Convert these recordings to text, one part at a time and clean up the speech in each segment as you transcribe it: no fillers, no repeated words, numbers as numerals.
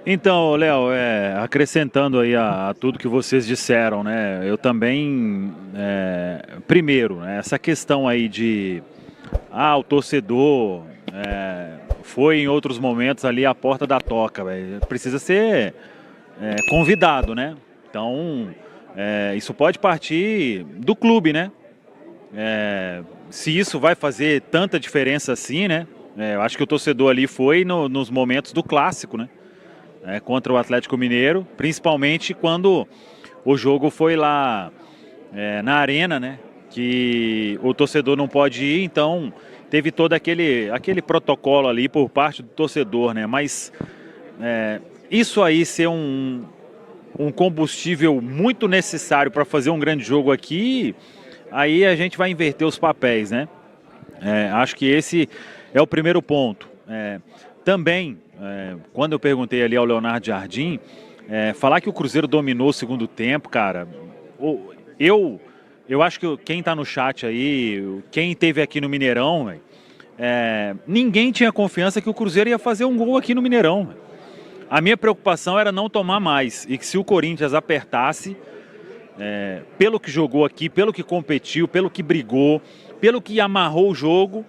Então, Léo, acrescentando aí a tudo que vocês disseram, né? Eu também, primeiro, né, essa questão aí de, o torcedor foi em outros momentos ali a porta da toca, velho. Precisa ser convidado, né? Então, isso pode partir do clube, né? Se isso vai fazer tanta diferença assim, né? Eu acho que o torcedor ali foi nos momentos do clássico, né? Contra o Atlético Mineiro, principalmente quando o jogo foi lá na arena, né? Que o torcedor não pode ir, então teve todo aquele protocolo ali por parte do torcedor, né? Mas isso aí ser um combustível muito necessário para fazer um grande jogo aqui, aí a gente vai inverter os papéis, né? Acho que esse é o primeiro ponto. Também, quando eu perguntei ali ao Leonardo Jardim, falar que o Cruzeiro dominou o segundo tempo, cara, eu acho que quem está no chat aí, quem esteve aqui no Mineirão, ninguém tinha confiança que o Cruzeiro ia fazer um gol aqui no Mineirão. A minha preocupação era não tomar mais e que se o Corinthians apertasse, pelo que jogou aqui, pelo que competiu, pelo que brigou, pelo que amarrou o jogo,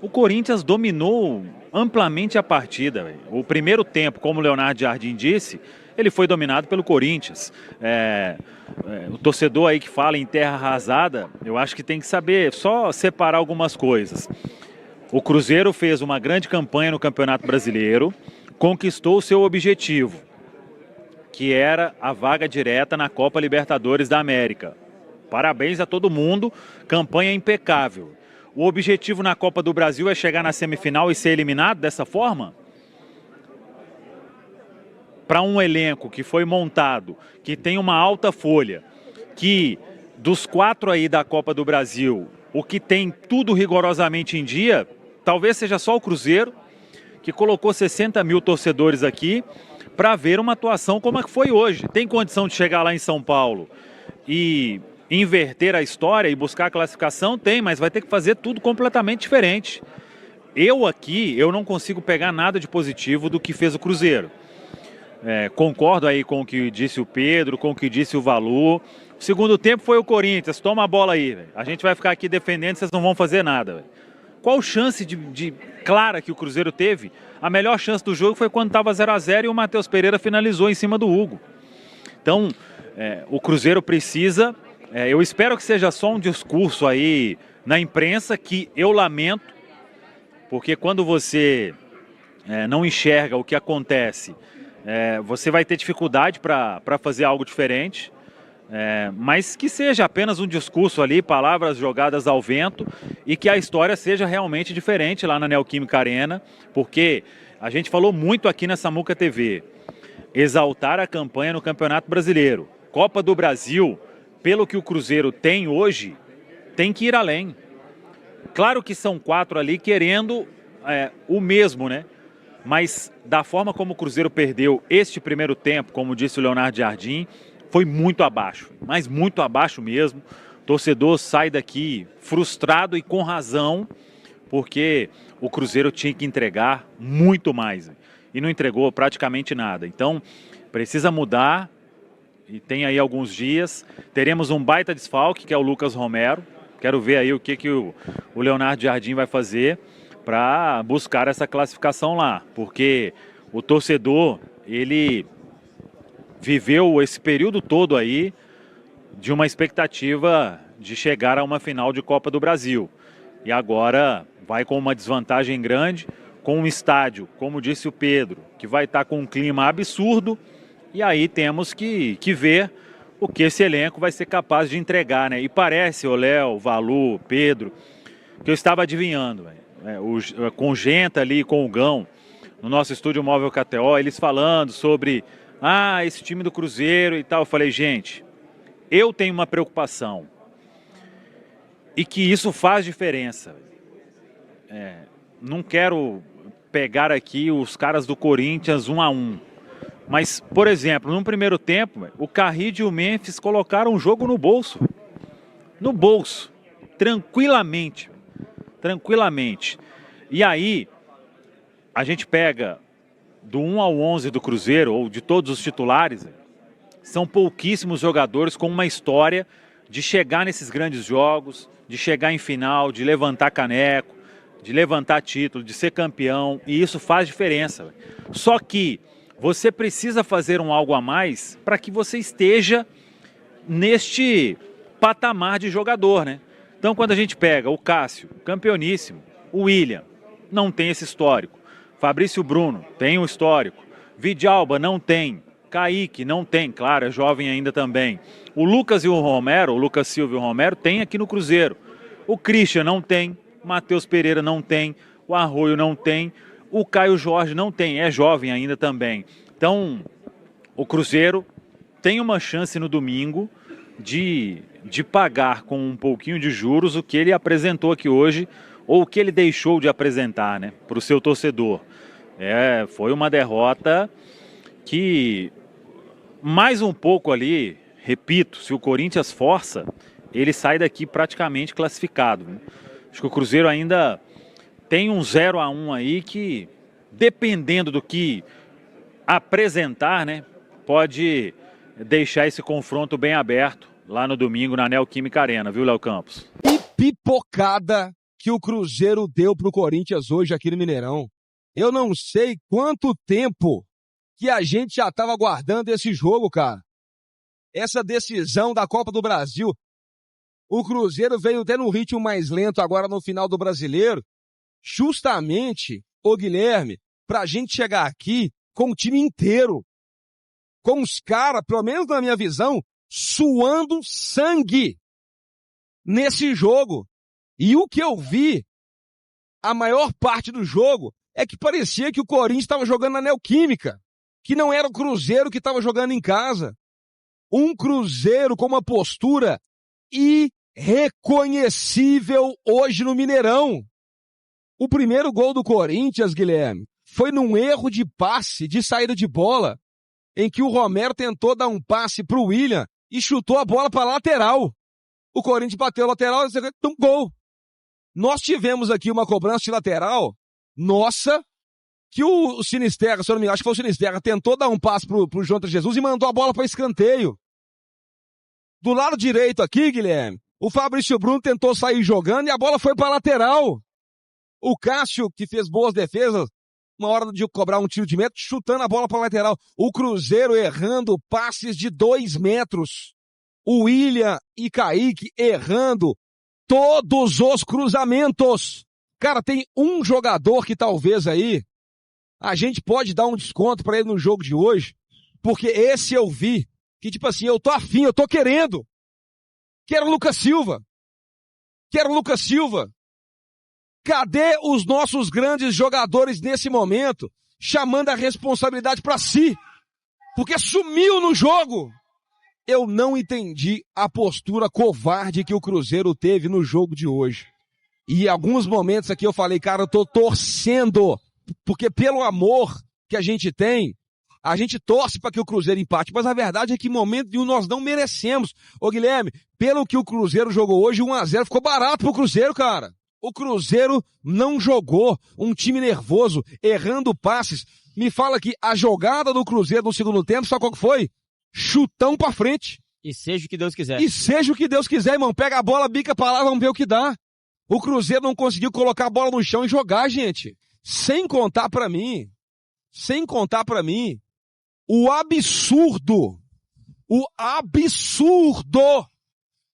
o Corinthians dominou amplamente a partida. Véio. O primeiro tempo, como o Leonardo Jardim disse, ele foi dominado pelo Corinthians. O torcedor aí que fala em terra arrasada, eu acho que tem que saber só separar algumas coisas. O Cruzeiro fez uma grande campanha no Campeonato Brasileiro, conquistou o seu objetivo, que era a vaga direta na Copa Libertadores da América. Parabéns a todo mundo, campanha impecável. O objetivo na Copa do Brasil é chegar na semifinal e ser eliminado dessa forma? Para um elenco que foi montado, que tem uma alta folha, que dos 4 aí da Copa do Brasil, o que tem tudo rigorosamente em dia, talvez seja só o Cruzeiro, que colocou 60 mil torcedores aqui para ver uma atuação como a que foi hoje. Tem condição de chegar lá em São Paulo e inverter a história e buscar a classificação? Tem, mas vai ter que fazer tudo completamente diferente. Eu não consigo pegar nada de positivo do que fez o Cruzeiro. Concordo aí com o que disse o Pedro, com o que disse o Valu. O segundo tempo foi o Corinthians, toma a bola aí, véio. A gente vai ficar aqui defendendo, vocês não vão fazer nada. Véio. Qual chance de clara que o Cruzeiro teve? A melhor chance do jogo foi quando estava 0 a 0 e o Matheus Pereira finalizou em cima do Hugo. Então, o Cruzeiro precisa, eu espero que seja só um discurso aí na imprensa, que eu lamento, porque quando você não enxerga o que acontece, você vai ter dificuldade para fazer algo diferente. Mas que seja apenas um discurso ali, palavras jogadas ao vento, e que a história seja realmente diferente lá na Neoquímica Arena, porque a gente falou muito aqui na Samuca TV, exaltar a campanha no Campeonato Brasileiro. Copa do Brasil, pelo que o Cruzeiro tem hoje, tem que ir além. Claro que são 4 ali querendo o mesmo, né? Mas da forma como o Cruzeiro perdeu este primeiro tempo, como disse o Leonardo Jardim, foi muito abaixo, mas muito abaixo mesmo. O torcedor sai daqui frustrado e com razão, porque o Cruzeiro tinha que entregar muito mais e não entregou praticamente nada. Então, precisa mudar e tem aí alguns dias. Teremos um baita desfalque, que é o Lucas Romero. Quero ver aí o que o Leonardo Jardim vai fazer para buscar essa classificação lá, porque o torcedor, ele viveu esse período todo aí de uma expectativa de chegar a uma final de Copa do Brasil. E agora vai com uma desvantagem grande, com um estádio, como disse o Pedro, que vai estar com um clima absurdo, e aí temos que ver o que esse elenco vai ser capaz de entregar, né? E parece, o Léo, Valu, Pedro, que eu estava adivinhando, com o Genta ali, com o Gão, no nosso estúdio móvel KTO, eles falando sobre esse time do Cruzeiro e tal. Eu falei, gente, eu tenho uma preocupação e que isso faz diferença. Não quero pegar aqui os caras do Corinthians 1 a 1, mas, por exemplo, no primeiro tempo, o Carride e o Memphis colocaram o jogo no bolso, tranquilamente. E aí, a gente pega do 1 ao 11 do Cruzeiro, ou de todos os titulares, são pouquíssimos jogadores com uma história de chegar nesses grandes jogos, de chegar em final, de levantar caneco, de levantar título, de ser campeão, e isso faz diferença. Só que você precisa fazer um algo a mais para que você esteja neste patamar de jogador, né? Então, quando a gente pega o Cássio, campeoníssimo, o William, não tem esse histórico. Fabrício Bruno tem um histórico. Vidalba não tem. Kaique não tem, claro, é jovem ainda também. O Lucas e o Romero, o Lucas Silva e o Romero, tem aqui no Cruzeiro. O Christian não tem, o Matheus Pereira não tem, o Arroio não tem, o Caio Jorge não tem, é jovem ainda também. Então, o Cruzeiro tem uma chance no domingo de pagar com um pouquinho de juros o que ele apresentou aqui hoje, ou o que ele deixou de apresentar, né, para o seu torcedor. Foi uma derrota que, mais um pouco ali, repito, se o Corinthians força, ele sai daqui praticamente classificado, né? Acho que o Cruzeiro ainda tem um 0-1 aí que, dependendo do que apresentar, né, pode deixar esse confronto bem aberto lá no domingo na Neoquímica Arena, viu, Léo Campos? E pipocada que o Cruzeiro deu pro Corinthians hoje aqui no Mineirão. Eu não sei quanto tempo que a gente já estava aguardando esse jogo, cara. Essa decisão da Copa do Brasil. O Cruzeiro veio até num ritmo mais lento agora no final do Brasileiro, justamente, ô Guilherme, pra gente chegar aqui com o time inteiro. Com os caras, pelo menos na minha visão, suando sangue nesse jogo. E o que eu vi, a maior parte do jogo, é que parecia que o Corinthians estava jogando na Neoquímica, que não era o Cruzeiro que estava jogando em casa. Um Cruzeiro com uma postura irreconhecível hoje no Mineirão. O primeiro gol do Corinthians, Guilherme, foi num erro de passe, de saída de bola, em que o Romero tentou dar um passe pro William e chutou a bola para lateral. O Corinthians bateu a lateral e um gol. Nós tivemos aqui uma cobrança de lateral, nossa, que o Sinisterra, se eu não me engano, acho que foi o Sinisterra, tentou dar um passe pro Jonathan Jesus e mandou a bola para escanteio. Do lado direito aqui, Guilherme, o Fabrício Bruno tentou sair jogando e a bola foi para lateral. O Cássio, que fez boas defesas, uma hora de cobrar um tiro de meta, chutando a bola para lateral. O Cruzeiro errando passes de 2 metros. O William e Kaique errando todos os cruzamentos. Cara, tem um jogador que talvez aí a gente pode dar um desconto para ele no jogo de hoje, porque esse eu vi, que tipo assim, eu tô afim, eu tô querendo. Quero o Lucas Silva. Quero o Lucas Silva. Cadê os nossos grandes jogadores nesse momento, chamando a responsabilidade para si? Porque sumiu no jogo. Eu não entendi a postura covarde que o Cruzeiro teve no jogo de hoje. E em alguns momentos aqui eu falei, cara, eu tô torcendo, porque pelo amor que a gente tem, a gente torce para que o Cruzeiro empate, mas a verdade é que em momento nenhum nós não merecemos. Ô Guilherme, pelo que o Cruzeiro jogou hoje, 1-0 ficou barato pro Cruzeiro, cara. O Cruzeiro não jogou um time nervoso, errando passes. Me fala que a jogada do Cruzeiro no segundo tempo, sabe qual que foi? Chutão pra frente. E seja o que Deus quiser. E seja o que Deus quiser, irmão. Pega a bola, bica pra lá, vamos ver o que dá. O Cruzeiro não conseguiu colocar a bola no chão e jogar, gente. Sem contar pra mim, o absurdo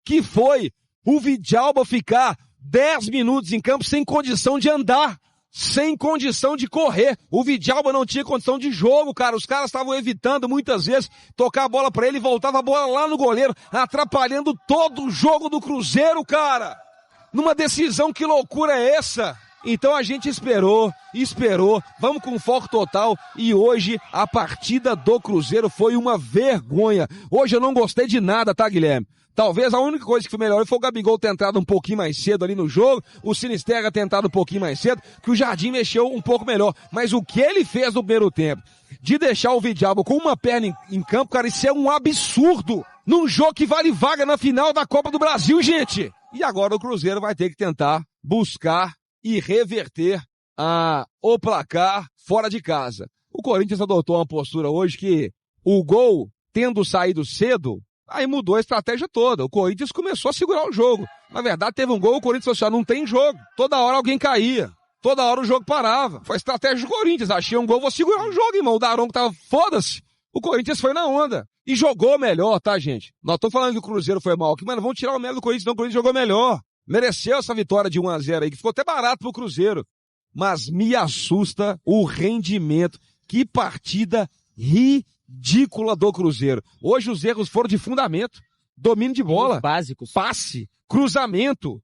que foi o Vidalba ficar 10 minutos em campo sem condição de andar, sem condição de correr. O Vidalba não tinha condição de jogo, cara. Os caras estavam evitando muitas vezes tocar a bola pra ele e voltava a bola lá no goleiro, atrapalhando todo o jogo do Cruzeiro, cara. Numa decisão, que loucura é essa? Então a gente esperou, vamos com foco total, e hoje a partida do Cruzeiro foi uma vergonha. Hoje eu não gostei de nada, tá, Guilherme? Talvez a única coisa que foi melhor foi o Gabigol ter entrado um pouquinho mais cedo ali no jogo, o Sinisterra ter entrado um pouquinho mais cedo, que o Jardim mexeu um pouco melhor. Mas o que ele fez no primeiro tempo, de deixar o Vidalba com uma perna em campo, cara, isso é um absurdo. Num jogo que vale vaga na final da Copa do Brasil, gente. E agora o Cruzeiro vai ter que tentar buscar e reverter o placar fora de casa. O Corinthians adotou uma postura hoje que o gol, tendo saído cedo, aí mudou a estratégia toda. O Corinthians começou a segurar o jogo. Na verdade, teve um gol, o Corinthians falou assim, não tem jogo. Toda hora alguém caía. Toda hora o jogo parava. Foi a estratégia do Corinthians. Achei um gol, vou segurar o jogo, irmão. O Daronco tava, foda-se. O Corinthians foi na onda. E jogou melhor, tá, gente? Nós estamos falando que o Cruzeiro foi mal aqui, mas não vamos tirar o mérito do Corinthians, não. O Corinthians jogou melhor. Mereceu essa vitória de 1-0 aí, que ficou até barato pro Cruzeiro. Mas me assusta o rendimento. Que partida ridícula do Cruzeiro. Hoje os erros foram de fundamento. Domínio de bola. Básicos. Passe. Cruzamento.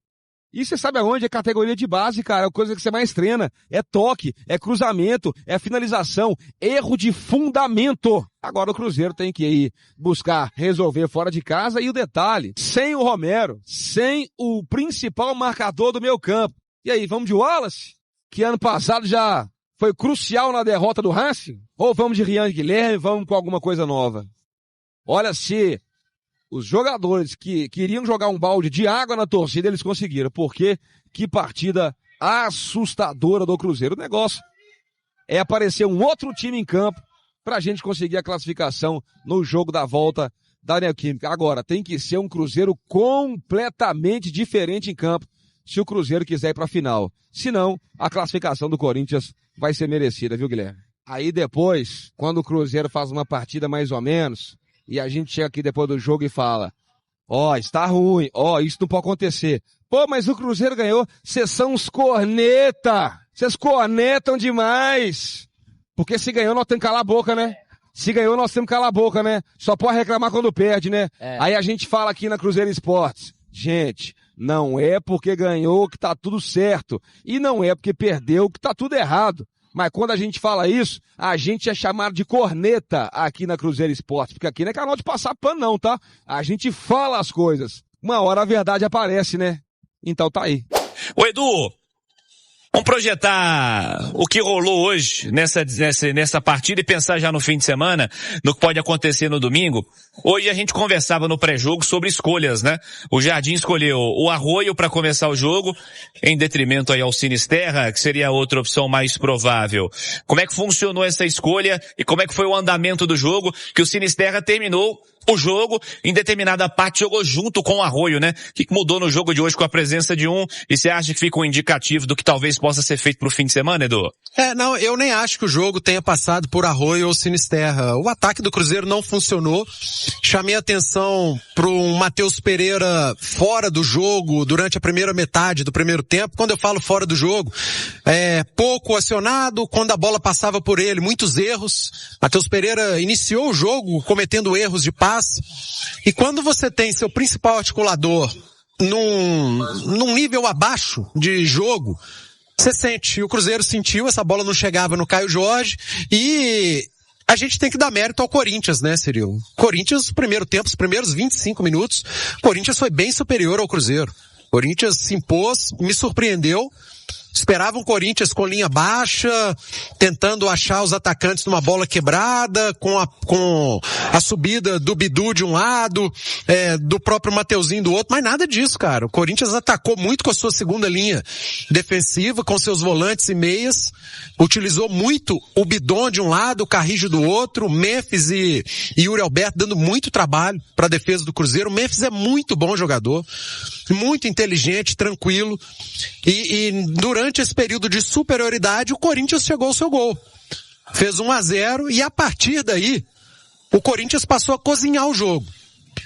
E você sabe aonde? É categoria de base, cara. É a coisa que você mais treina. É toque, é cruzamento, é finalização. Erro de fundamento. Agora o Cruzeiro tem que ir buscar resolver fora de casa. E o detalhe, sem o Romero, sem o principal marcador do meio campo. E aí, vamos de Wallace? Que ano passado já foi crucial na derrota do Racing? Ou vamos de Rian Guilherme, vamos com alguma coisa nova? Olha, se os jogadores que queriam jogar um balde de água na torcida, eles conseguiram. Porque que partida assustadora do Cruzeiro. O negócio é aparecer um outro time em campo pra gente conseguir a classificação no jogo da volta da Neoquímica. Agora, tem que ser um Cruzeiro completamente diferente em campo se o Cruzeiro quiser ir pra final. Senão, a classificação do Corinthians vai ser merecida, viu, Guilherme? Aí depois, quando o Cruzeiro faz uma partida mais ou menos, e a gente chega aqui depois do jogo e fala, está ruim, isso não pode acontecer. Pô, mas o Cruzeiro ganhou, vocês são uns corneta, vocês cornetam demais. Porque se ganhou, nós temos que calar a boca, né? Se ganhou, nós temos que calar a boca, né? Só pode reclamar quando perde, né? Aí a gente fala aqui na Cruzeiro Esportes, gente, não é porque ganhou que tá tudo certo. E não é porque perdeu que tá tudo errado. Mas quando a gente fala isso, a gente é chamado de corneta aqui na Cruzeiro Esportes. Porque aqui não é canal de passar pano não, tá? A gente fala as coisas. Uma hora a verdade aparece, né? Então tá aí. Ô Edu, vamos projetar o que rolou hoje nessa partida e pensar já no fim de semana, no que pode acontecer no domingo. Hoje a gente conversava no pré-jogo sobre escolhas, né? O Jardim escolheu o Arroio para começar o jogo, em detrimento aí ao Sinisterra, que seria a outra opção mais provável. Como é que funcionou essa escolha e como é que foi o andamento do jogo, que o Sinisterra terminou o jogo, em determinada parte jogou junto com o Arroio, né? O que mudou no jogo de hoje com a presença de um? E você acha que fica um indicativo do que talvez possa ser feito pro fim de semana, Edu? Não, eu nem acho que o jogo tenha passado por Arroio ou Sinisterra. O ataque do Cruzeiro não funcionou. Chamei a atenção pro Matheus Pereira fora do jogo durante a primeira metade do primeiro tempo. Quando eu falo fora do jogo, pouco acionado, quando a bola passava por ele, muitos erros. Matheus Pereira iniciou o jogo cometendo erros de passe. E quando você tem seu principal articulador num nível abaixo de jogo, você sente. E o Cruzeiro sentiu, essa bola não chegava no Caio Jorge e a gente tem que dar mérito ao Corinthians, né, Cirilo? Corinthians, primeiro tempo, os primeiros 25 minutos, Corinthians foi bem superior ao Cruzeiro. Corinthians se impôs, me surpreendeu. Esperava um Corinthians com linha baixa, tentando achar os atacantes numa bola quebrada, com a subida do Bidu de um lado, do próprio Mateuzinho do outro, mas nada disso, cara. O Corinthians atacou muito com a sua segunda linha defensiva, com seus volantes e meias, utilizou muito o Bidon de um lado, o Carrijo do outro, o Memphis e Yuri Alberto dando muito trabalho para a defesa do Cruzeiro. O Memphis é muito bom jogador, muito inteligente, tranquilo, e durante esse período de superioridade, o Corinthians chegou ao seu gol. Fez 1-0 e a partir daí, o Corinthians passou a cozinhar o jogo.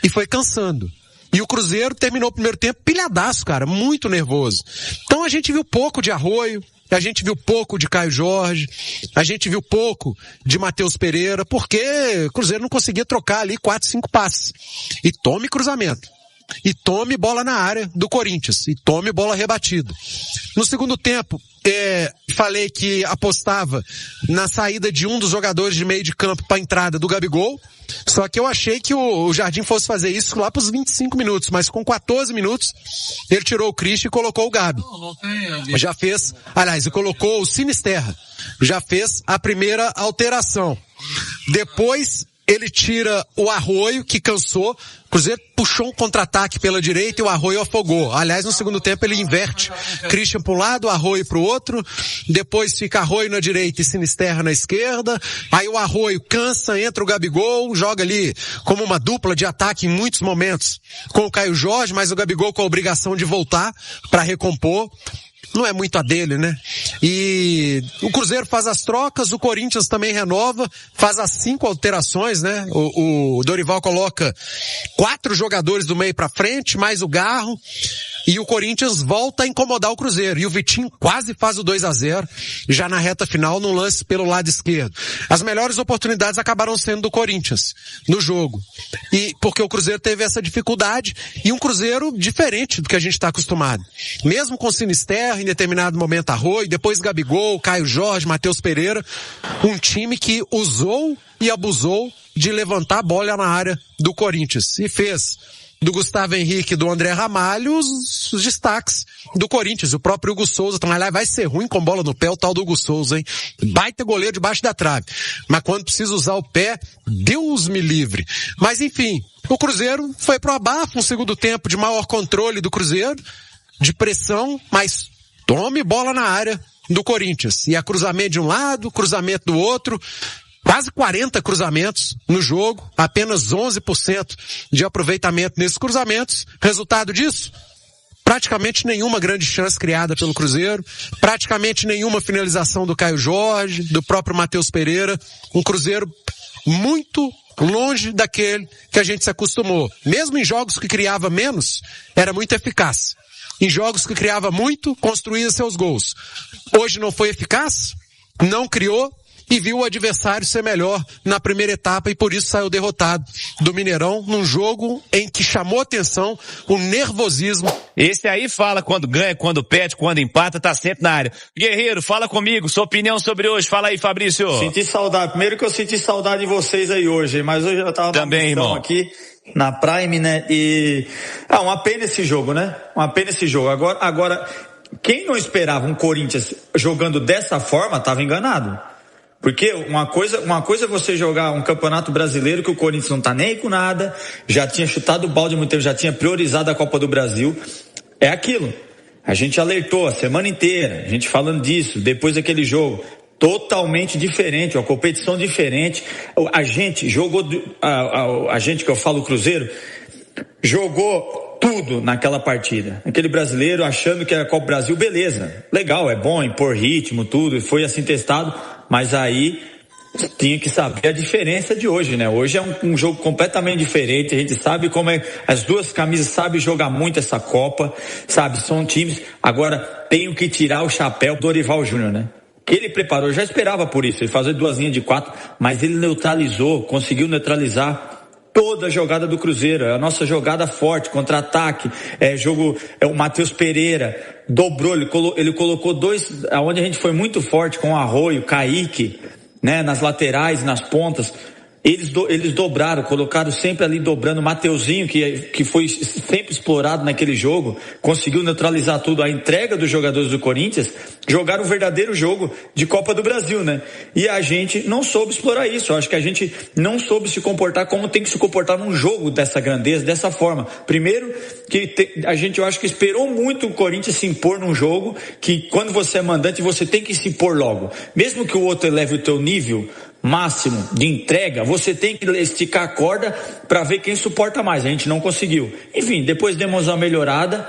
E foi cansando. E o Cruzeiro terminou o primeiro tempo pilhadaço, cara, muito nervoso. Então a gente viu pouco de Arroio, a gente viu pouco de Caio Jorge, a gente viu pouco de Matheus Pereira, porque o Cruzeiro não conseguia trocar ali 4, 5 passes. E tome cruzamento. E tome bola na área do Corinthians. E tome bola rebatida. No segundo tempo, falei que apostava na saída de um dos jogadores de meio de campo para a entrada do Gabigol. Só que eu achei que o Jardim fosse fazer isso lá para os 25 minutos. Mas com 14 minutos, ele tirou o Christian e colocou o Gabi. Já fez, aliás, e colocou o Sinisterra. Já fez a primeira alteração. Depois ele tira o Arroio, que cansou. O Cruzeiro puxou um contra-ataque pela direita e o Arroio afogou. Aliás, no segundo tempo ele inverte. Christian para um lado, Arroio para o outro. Depois fica Arroio na direita e Sinisterra na esquerda. Aí o Arroio cansa, entra o Gabigol, joga ali como uma dupla de ataque em muitos momentos com o Caio Jorge, mas o Gabigol com a obrigação de voltar para recompor. Não é muito a dele, né? E o Cruzeiro faz as trocas, o Corinthians também renova, faz as 5 alterações, né? O Dorival coloca 4 jogadores do meio pra frente, mais o Garro, e o Corinthians volta a incomodar o Cruzeiro. E o Vitinho quase faz o 2-0, já na reta final, num lance pelo lado esquerdo. As melhores oportunidades acabaram sendo do Corinthians no jogo. E porque o Cruzeiro teve essa dificuldade, e um Cruzeiro diferente do que a gente está acostumado. Mesmo com Sinisterra, em determinado momento Arroio, depois Gabigol, Caio Jorge, Matheus Pereira, um time que usou e abusou de levantar a bola na área do Corinthians. E fez do Gustavo Henrique e do André Ramalho os destaques do Corinthians. O próprio Hugo Souza também lá vai ser ruim com bola no pé, o tal do Hugo Souza, hein? Baita goleiro debaixo da trave. Mas quando precisa usar o pé, Deus me livre. Mas enfim, o Cruzeiro foi pro abafo, um segundo tempo de maior controle do Cruzeiro, de pressão, mas tome bola na área do Corinthians. E a cruzamento de um lado, cruzamento do outro, quase 40 cruzamentos no jogo, apenas 11% de aproveitamento nesses cruzamentos. Resultado disso? Praticamente nenhuma grande chance criada pelo Cruzeiro, praticamente nenhuma finalização do Caio Jorge, do próprio Matheus Pereira. Um Cruzeiro muito longe daquele que a gente se acostumou. Mesmo em jogos que criava menos, era muito eficaz. Em jogos que criava muito, construía seus gols. Hoje não foi eficaz, não criou e viu o adversário ser melhor na primeira etapa e por isso saiu derrotado do Mineirão num jogo em que chamou atenção o nervosismo. Esse aí fala quando ganha, quando perde, quando empata, tá sempre na área. Guerreiro, fala comigo, sua opinião sobre hoje. Fala aí, Fabrício. Senti saudade. Primeiro que eu senti saudade de vocês aí hoje, mas hoje eu tava também, irmão, aqui na Prime, né? E uma pena esse jogo, né? Uma pena esse jogo. Agora, quem não esperava um Corinthians jogando dessa forma, tava enganado. Porque uma coisa é você jogar um campeonato brasileiro que o Corinthians não tá nem aí com nada, já tinha chutado o balde há muito tempo, já tinha priorizado a Copa do Brasil. É aquilo. A gente alertou a semana inteira, a gente falando disso, depois daquele jogo. Totalmente diferente, uma competição diferente. A gente jogou, a gente que eu falo, o Cruzeiro, jogou tudo naquela partida. Aquele brasileiro achando que era Copa do Brasil, beleza, legal, é bom impor ritmo, tudo, foi assim testado, mas aí tinha que saber a diferença de hoje, né? Hoje é um jogo completamente diferente, a gente sabe como é, as duas camisas sabem jogar muito essa Copa, sabe, são times, agora tenho que tirar o chapéu do Dorival Júnior, né? Que ele preparou, eu já esperava por isso, ele fazer 2 linhas de 4, mas ele neutralizou, conseguiu neutralizar toda a jogada do Cruzeiro, é a nossa jogada forte, contra-ataque, o Matheus Pereira dobrou, ele colocou 2, onde a gente foi muito forte com o Arroio, Kaique, né, nas laterais, nas pontas, eles dobraram, colocaram sempre ali dobrando, Mateuzinho, que foi sempre explorado naquele jogo, conseguiu neutralizar tudo, a entrega dos jogadores do Corinthians, jogaram um verdadeiro jogo de Copa do Brasil, né? E a gente não soube explorar isso, eu acho que a gente não soube se comportar como tem que se comportar num jogo dessa grandeza, dessa forma. Primeiro, a gente, eu acho que esperou muito o Corinthians se impor num jogo, que quando você é mandante, você tem que se impor logo. Mesmo que o outro eleve o teu nível máximo de entrega, você tem que esticar a corda para ver quem suporta mais. A gente não conseguiu. Enfim, depois demos uma melhorada,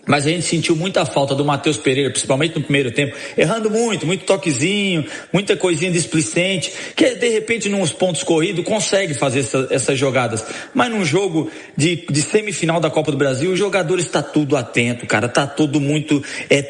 mas a gente sentiu muita falta do Matheus Pereira, principalmente no primeiro tempo, errando muito toquezinho, muita coisinha displicente, que de repente nos pontos corridos consegue fazer essas jogadas, mas num jogo de semifinal da Copa do Brasil, os jogadores tá tudo atento, cara, tá tudo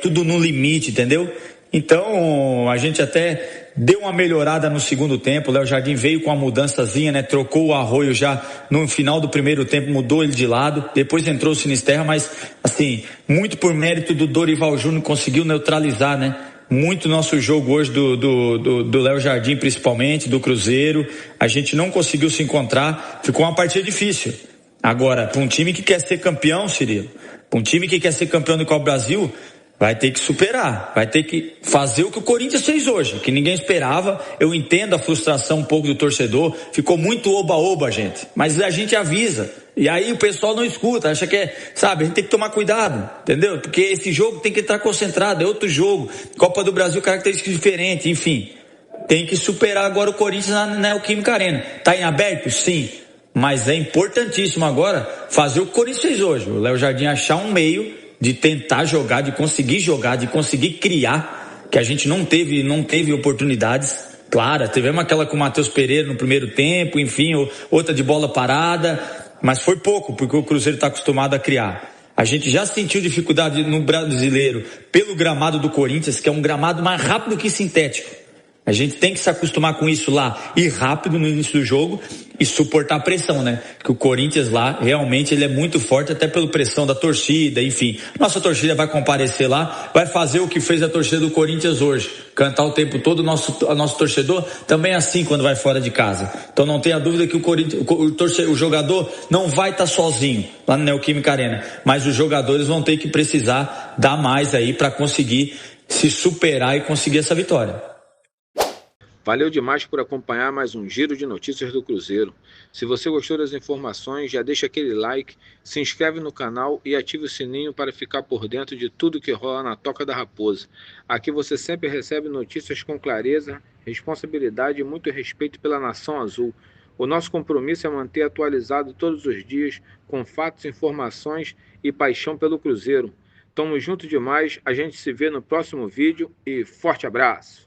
tudo no limite, entendeu? Então, a gente até deu uma melhorada no segundo tempo, o Léo Jardim veio com uma mudançazinha, né? Trocou o Arroio já no final do primeiro tempo, mudou ele de lado, depois entrou o Sinisterra, mas assim, muito por mérito do Dorival Júnior, conseguiu neutralizar, né? Muito nosso jogo hoje do Léo Jardim, principalmente, do Cruzeiro, a gente não conseguiu se encontrar, ficou uma partida difícil. Agora, para um time que quer ser campeão, Cirilo, para um time que quer ser campeão do Copa do Brasil, Vai ter que superar, vai ter que fazer o que o Corinthians fez hoje, que ninguém esperava. Eu entendo a frustração um pouco do torcedor, ficou muito oba-oba, gente, mas a gente avisa, e aí o pessoal não escuta, acha que sabe, a gente tem que tomar cuidado, entendeu? Porque esse jogo tem que estar concentrado, é outro jogo, Copa do Brasil, características diferentes, enfim, tem que superar agora o Corinthians na Neoquímica Arena. Tá em aberto? Sim, mas é importantíssimo agora fazer o que o Corinthians fez hoje, o Léo Jardim achar um meio de tentar jogar, de conseguir criar, que a gente não teve oportunidades claras. Tivemos aquela com o Matheus Pereira no primeiro tempo, enfim, outra de bola parada, mas foi pouco, porque o Cruzeiro está acostumado a criar. A gente já sentiu dificuldade no Brasileiro pelo gramado do Corinthians, que é um gramado mais rápido que sintético. A gente tem que se acostumar com isso lá, ir rápido no início do jogo e suportar a pressão, né? Que o Corinthians lá, realmente, ele é muito forte, até pela pressão da torcida, enfim. Nossa torcida vai comparecer lá, vai fazer o que fez a torcida do Corinthians hoje. Cantar o tempo todo, o nosso torcedor também é assim quando vai fora de casa. Então não tenha dúvida que o jogador não vai estar sozinho lá na Neoquímica Arena. Mas os jogadores vão ter que precisar dar mais aí para conseguir se superar e conseguir essa vitória. Valeu demais por acompanhar mais um Giro de Notícias do Cruzeiro. Se você gostou das informações, já deixa aquele like, se inscreve no canal e ative o sininho para ficar por dentro de tudo que rola na Toca da Raposa. Aqui você sempre recebe notícias com clareza, responsabilidade e muito respeito pela Nação Azul. O nosso compromisso é manter atualizado todos os dias, com fatos, informações e paixão pelo Cruzeiro. Tamo junto demais, a gente se vê no próximo vídeo e forte abraço!